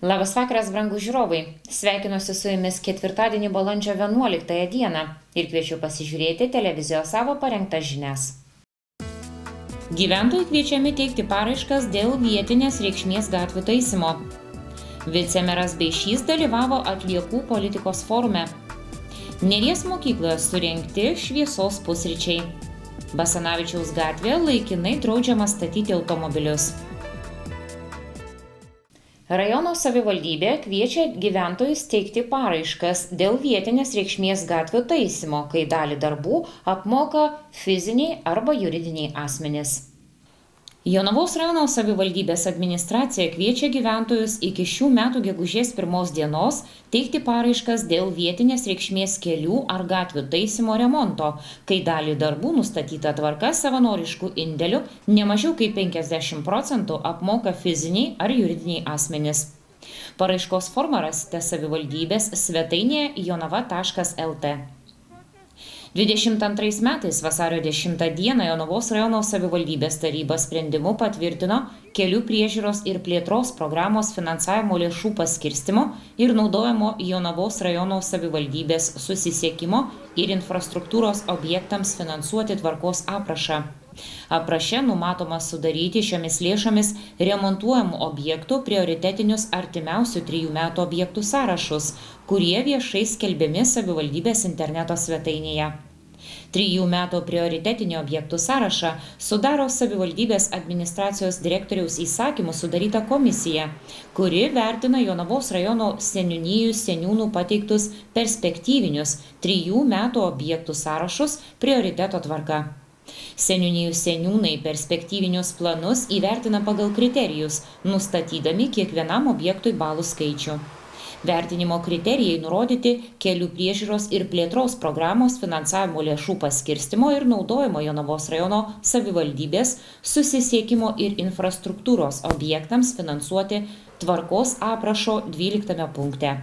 Labas vakaras, brangūs žiūrovai. Sveikinuosi su jumis ketvirtadienį balandžio 11 dieną ir kviečiu pasižiūrėti televizijos savo parengtas žinias. Gyventojai kviečiami teikti paraiškas dėl vietinės reikšmės gatvių taisymo. Vicemeras Beišys dalyvavo atliekų politikos forume. Neries mokykloje surengti šviesos pusryčiai. Basanavičiaus gatvėje laikinai draudžiama statyti automobilius. Rajono savivaldybė kviečia gyventojus teikti paraiškas dėl vietinės reikšmės gatvių taisymo, kai dalį darbų apmoka fiziniai arba juridiniai asmenys. Jonavos rajono savivaldybės administracija kviečia gyventojus iki šių metų gegužės 1 dienos teikti paraiškas dėl vietinės reikšmės kelių ar gatvių taisymo remonto, kai dalį darbų nustatyta tvarka savanoriškų indėlių ne mažiau kaip 50% apmoka fiziniai ar juridiniai asmenys. Paraiškos formą rasite savivaldybės svetainėje jonava.lt. 22 metais vasario 10 dieną Jonavos rajono savivaldybės taryba sprendimu patvirtino kelių priežiūros ir plėtros programos finansavimo lėšų paskirstymo ir naudojimo Jonavos rajono savivaldybės susisiekimo ir infrastruktūros objektams finansuoti tvarkos aprašą. Apraše numatoma sudaryti šiomis lėšomis remontuojamų objektų prioritetinius artimiausių 3 metų objektų sąrašus, kurie viešai skelbiami savivaldybės interneto svetainėje. 3 metų prioritetinį objektų sąrašą sudaro savivaldybės administracijos direktoriaus įsakymų sudaryta komisija, kuri vertina Jonavos rajono seniūnijų seniūnų pateiktus perspektyvinius 3 metų objektų sąrašus prioriteto tvarka. Seniūnijų seniūnai perspektyvinius planus įvertina pagal kriterijus, nustatydami kiekvienam objektui balų skaičių. Vertinimo kriterijai nurodyti kelių priežiūros ir plėtros programos finansavimo lėšų paskirstymo ir naudojimo Jonavos rajono savivaldybės susisiekimo ir infrastruktūros objektams finansuoti tvarkos aprašo 12 punkte.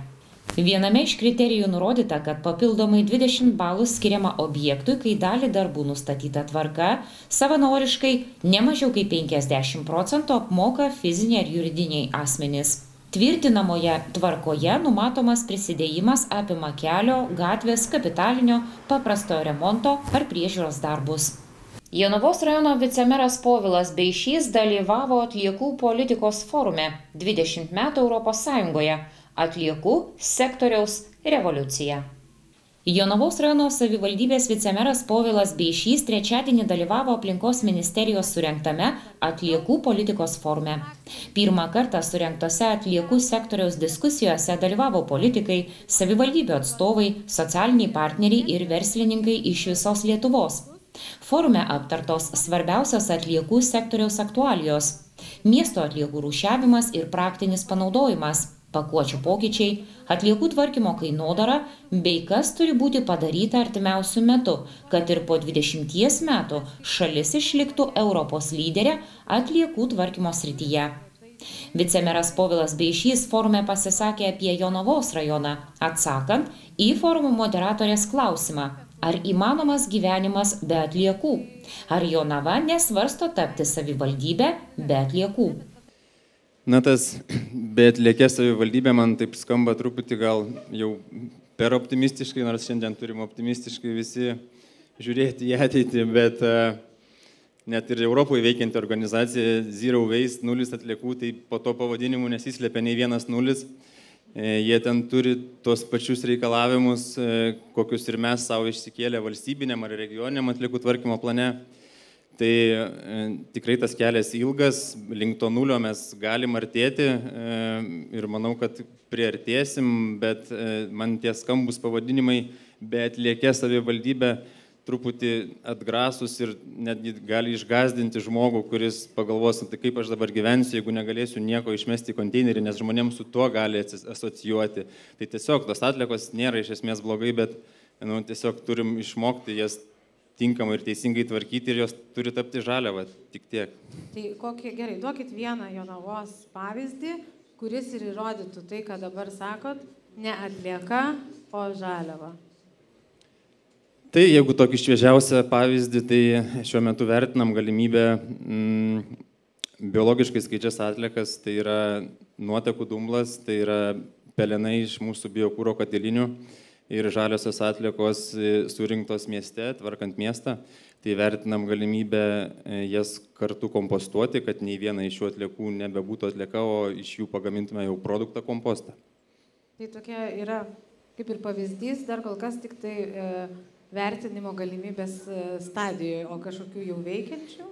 Viename iš kriterijų nurodyta, kad papildomai 20 balų skiriama objektui, kai dalį darbų nustatyta tvarka, savanoriškai ne mažiau kaip 50% apmoka fiziniai ar juridiniai asmenys. Tvirtinamoje tvarkoje numatomas prisidėjimas apima kelio, gatvės, kapitalinio, paprastojo remonto ar priežiūros darbus. Jonavos rajono vicemeras Povilas Beišys dalyvavo atliekų politikos forume 20 metų Europos Sąjungoje. Atliekų sektoriaus revoliucija. Jonavos rajono savivaldybės vicemeras Povilas Beišys trečiadienį dalyvavo aplinkos ministerijos surengtame atliekų politikos forume. Pirmą kartą surengtose atliekų sektoriaus diskusijose dalyvavo politikai, savivaldybių atstovai, socialiniai partneriai ir verslininkai iš visos Lietuvos. Forume aptartos svarbiausios atliekų sektoriaus aktualijos – miesto atliekų rūšiavimas ir praktinis panaudojimas, pakuočių pokyčiai, atliekų tvarkymo kainodara bei kas turi būti padaryta artimiausiu metu, kad ir po 20 metų šalis išliktų Europos lyderė atliekų tvarkymo srityje. Vicemeras Povilas Beišys forume pasisakė apie Jonavos rajoną, atsakant į forumo moderatorės klausimą, ar įmanomas gyvenimas be atliekų, ar Jonava nesvarsto tapti savivaldybę be atliekų. Na, tas be atliekės savivaldybė man taip skamba truputį gal jau per optimistiškai, nors šiandien turim optimistiškai visi žiūrėti į ateitį, bet net ir Europoje veikianti organizacija Zero Waste, nulis atliekų, tai po to pavadinimu nesislėpia nei vienas nulis. Jie ten turi tos pačius reikalavimus, kokius ir mes savo išsikėlę valstybiniam ar regioniniam atliekų tvarkymo plane. Tai tikrai tas kelias ilgas, link to nulio mes galim artėti ir manau, kad priartėsim, bet man tie skambus pavadinimai be atliekės savivaldybė truputį atgrasus ir netgi gali išgąsdinti žmogų, kuris pagalvos, tai kaip aš dabar gyvensiu, jeigu negalėsiu nieko išmesti į konteinerį, nes žmonėms su tuo gali asocijuoti. Tai tiesiog tos atliekos nėra iš esmės blogai, bet tiesiog turim išmokti jas tinkamai ir teisingai tvarkyti ir jos turi tapti žaliava, tik tiek. Tai gerai, duokit vieną Jonavos pavyzdį, kuris ir įrodytų tai, ką dabar sakot, ne atlieka, o žaliava. Tai jeigu tokį šviežiausią pavyzdį, tai šiuo metu vertinam galimybę biologiškai skaidžias atliekas, tai yra nuotekų dumblas, tai yra pelenai iš mūsų biokūro katilinių ir žaliosios atliekos surinktos mieste, tvarkant miestą. Tai vertinam galimybę jas kartu kompostuoti, kad nei viena iš šių atliekų nebebūtų atlieka, o iš jų pagamintume jau produktą kompostą. Tai tokia yra kaip ir pavyzdys, dar kol kas tik tai vertinimo galimybės stadijoje, o kažkokių jau veikiančių?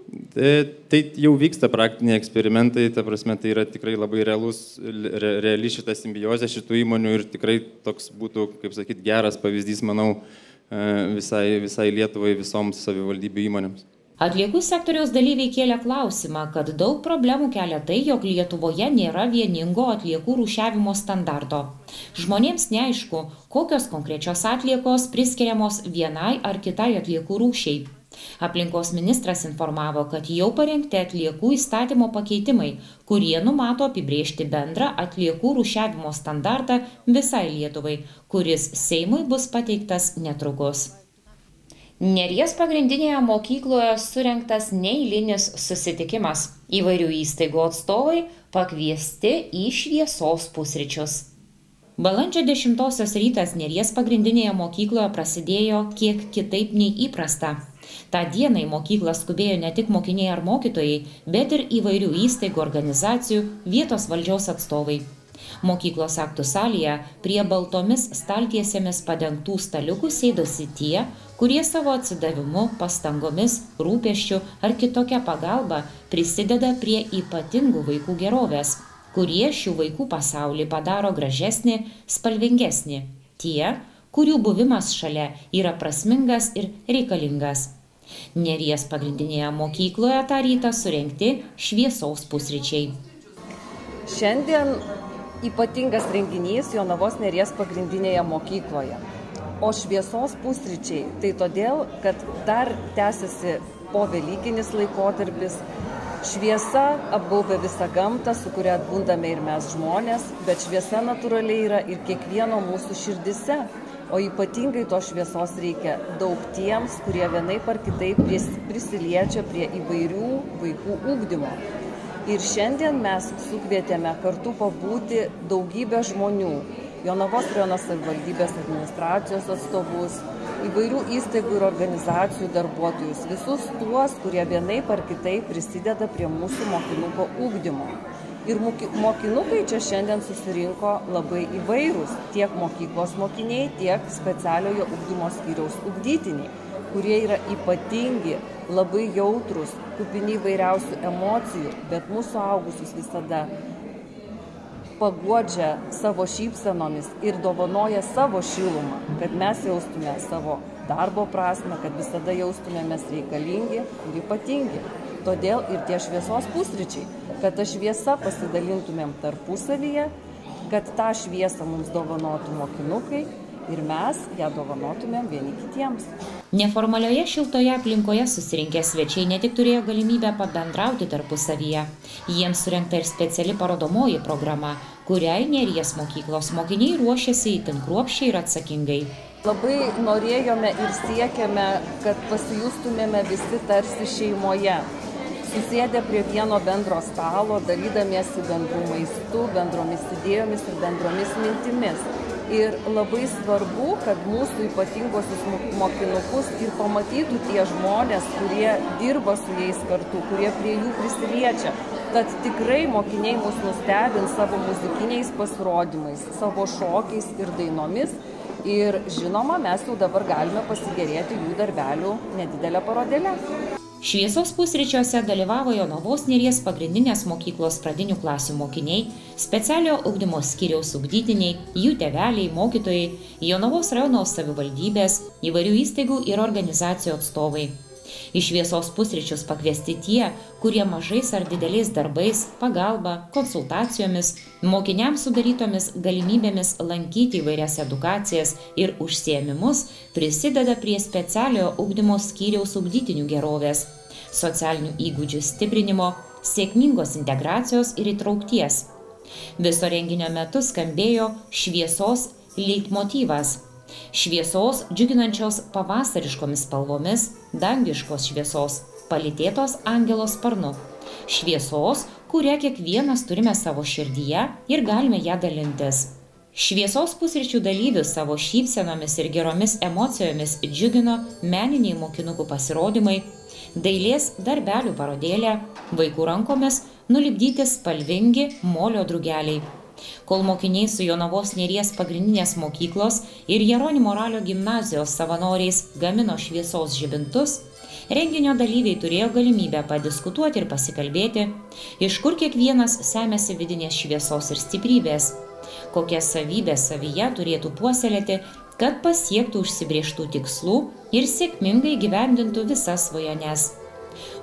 Tai jau vyksta praktiniai eksperimentai, ta prasme, tai yra tikrai labai reali šita simbiozė šitų įmonių ir tikrai toks būtų, kaip sakyti, geras pavyzdys, manau, visai Lietuvai, visoms savivaldybių įmonėms. Atliekų sektoriaus dalyviai kėlė klausimą, kad daug problemų kelia tai, jog Lietuvoje nėra vieningo atliekų rūšiavimo standarto. Žmonėms neaišku, kokios konkrečios atliekos priskiriamos vienai ar kitai atliekų rūšiai. Aplinkos ministras informavo, kad jau parengti atliekų įstatymo pakeitimai, kurie numato apibrėžti bendrą atliekų rūšiavimo standartą visai Lietuvai, kuris Seimui bus pateiktas netrukus. Neries pagrindinėje mokykloje surengtas neeilinis susitikimas. Įvairių įstaigų atstovai pakviesti į šviesos pusryčius. Balandžio 10-osios rytas Neries pagrindinėje mokykloje prasidėjo kiek kitaip nei įprasta. Ta dieną į mokyklą skubėjo ne tik mokiniai ar mokytojai, bet ir įvairių įstaigų, organizacijų, vietos valdžios atstovai. Mokyklos aktų salėje prie baltomis staltiesėmis padengtų staliukų sėdosi tie, kurie savo atsidavimu, pastangomis, rūpesčiu ar kitokia pagalba prisideda prie ypatingų vaikų gerovės, kurie šių vaikų pasaulį padaro gražesnį, spalvingesnį. Tie, kurių buvimas šalia yra prasmingas ir reikalingas. Neries pagrindinėje mokykloje tą rytą surengti šviesos pusryčiai. Šiandien ypatingas renginys Jonavos Neries pagrindinėje mokykloje. O šviesos pusryčiai tai todėl, kad dar tęsiasi povelykinis laikotarpis. Šviesa apgaubia visą gamtą, su kuria atbundame ir mes žmonės, bet šviesa natūraliai yra ir kiekvieno mūsų širdise. O ypatingai to šviesos reikia daug tiems, kurie vienaip ar kitaip prisiliečia prie įvairių vaikų ugdymo. Ir šiandien mes sukvietėme kartu pabūti daugybę žmonių, Jonavos rajono savivaldybės administracijos atstovus, įvairių įstaigų ir organizacijų darbuotojus, visus tuos, kurie vienaip ar kitaip prisideda prie mūsų mokinuko ugdymo. Ir mokinukai čia šiandien susirinko labai įvairūs, tiek mokyklos mokiniai, tiek specialiojo ugdymo skyriaus ugdytiniai, kurie yra ypatingi, labai jautrus, kupini įvairiausių emocijų, bet mūsų suaugusius visada paguodžia savo šypsenomis ir dovanoja savo šilumą, kad mes jaustume savo darbo prasmę, kad visada jaustumėmės reikalingi ir ypatingi. Todėl ir tie šviesos pusryčiai, kad tą šviesą pasidalintumėm tarpusavyje, kad tą šviesą mums dovanotų mokinukai ir mes ją dovanotumėm vieni kitiems. Neformalioje šiltoje aplinkoje susirinkę svečiai ne tik turėjo galimybę pabendrauti tarpusavyje. Jiems surengta ir speciali parodomoji programa, kuriai Neries mokyklos mokiniai ruošiasi itin kruopščiai ir atsakingai. Labai norėjome ir siekėme, kad pasijustumėme visi tarsi šeimoje, susėdę prie vieno bendro stalo, dalydamiesi bendrų maistų, bendromis idėjomis ir bendromis mintimis. Ir labai svarbu, kad mūsų ypatingosius mokinukus ir pamatytų tie žmonės, kurie dirba su jais kartu, kurie prie jų prisiliečia, kad tikrai mokiniai mus nustebins savo muzikiniais pasirodymais, savo šokiais ir dainomis. Ir žinoma, mes jau dabar galime pasigėrėti jų darbelių nedidelę parodėlę. Šviesos pusryčiuose dalyvavo Jonavos Neries pagrindinės mokyklos pradinių klasių mokiniai, specialiojo ugdymo skyriaus ugdytiniai, jų tėveliai, mokytojai, Jonavos rajono savivaldybės, įvairių įstaigų ir organizacijų atstovai. Į šviesos pusryčius pakviesti tie, kurie mažais ar dideliais darbais, pagalba, konsultacijomis, mokiniams sudarytomis galimybėmis lankyti įvairias edukacijas ir užsiėmimus prisideda prie specialiojo ugdymo skyriaus ugdytinių gerovės, socialinių įgūdžių stiprinimo, sėkmingos integracijos ir įtraukties. Viso renginio metu skambėjo šviesos leitmotyvas. Šviesos džiuginančios pavasariškomis spalvomis, dangiškos šviesos, palytėtos angelo sparnu. Šviesos, kurią kiekvienas turime savo širdyje ir galime ją dalintis. Šviesos pusryčių dalyvius savo šypsenomis ir geromis emocijomis džiugino meniniai mokinukų pasirodymai, dailės darbelių parodėlė, vaikų rankomis nulipdyti spalvingi molio drugeliai. Kol mokiniai su Jonavos Neries pagrindinės mokyklos ir Jeronimo Ralio gimnazijos savanoriais gamino šviesos žibintus, renginio dalyviai turėjo galimybę padiskutuoti ir pasikalbėti, iš kur kiekvienas semiasi vidinės šviesos ir stiprybės, kokias savybės savyje turėtų puoselėti, kad pasiektų užsibrėžtų tikslų ir sėkmingai gyvendintų visas svajones.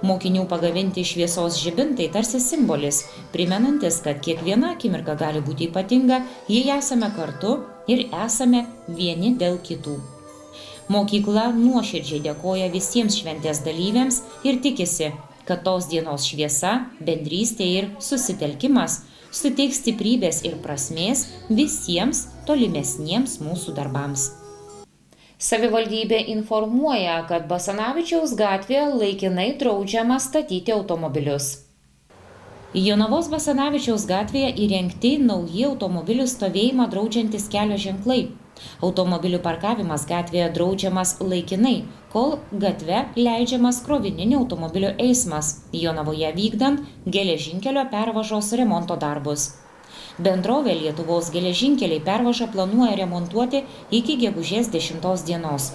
Mokinių pagaminti šviesos žibintai tarsi simbolis, primenantis, kad kiekviena akimirka gali būti ypatinga, jei esame kartu ir esame vieni dėl kitų. Mokykla nuoširdžiai dėkoja visiems šventės dalyviams ir tikisi, kad tos dienos šviesa, bendrystė ir susitelkimas suteiks stiprybės ir prasmės visiems tolimesniems mūsų darbams. Savivaldybė informuoja, kad Basanavičiaus gatvėje laikinai draudžiama statyti automobilius. Jonavos Basanavičiaus gatvėje įrengti nauji automobilių stovėjimą draudžiantys kelio ženklai. Automobilių parkavimas gatvėje draudžiamas laikinai, kol gatve leidžiamas krovininių automobilių eismas, Jonavoje vykdant geležinkelio pervažos remonto darbus. Bendrovė Lietuvos geležinkeliai pervažą planuoja remontuoti iki gegužės 10 dienos.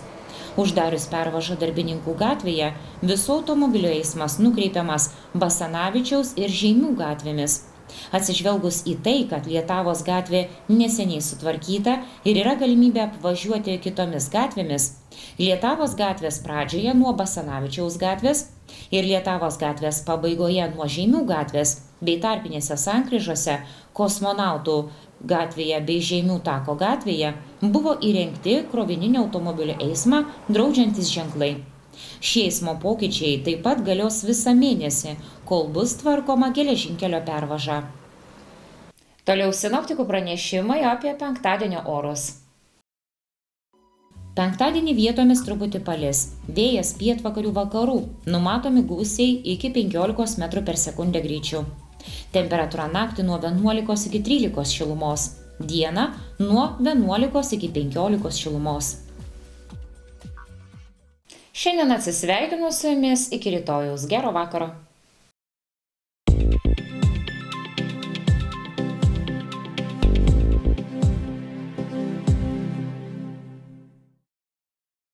Uždarius pervažą Darbininkų gatvėje, visų automobilių eismas nukreipiamas Basanavičiaus ir Žeimių gatvėmis. Atsižvelgus į tai, kad Lietavos gatvė neseniai sutvarkyta ir yra galimybė apvažiuoti kitomis gatvėmis, Lietavos gatvės pradžioje nuo Basanavičiaus gatvės ir Lietavos gatvės pabaigoje nuo Žeimių gatvės bei tarpinėse sankryžose Kosmonautų gatvėje bei Žeimių tako gatvėje buvo įrengti krovininio automobilių eismą draudžiantys ženklai. Šie eismo pokyčiai taip pat galios visą mėnesį, kol bus tvarkoma geležinkelio pervaža. Toliau sinoptikų pranešimai apie penktadienio orus. Penktadienį vietomis truputį palis, vėjas pietvakarių vakarų, numatomi gūsiai iki 15 m per sekundę greičiu. Temperatūra naktį nuo 11 iki 13 šilumos, dieną nuo 11 iki 15 šilumos. Šiandien atsisveikinu su jumis iki rytojaus. Gero vakaro.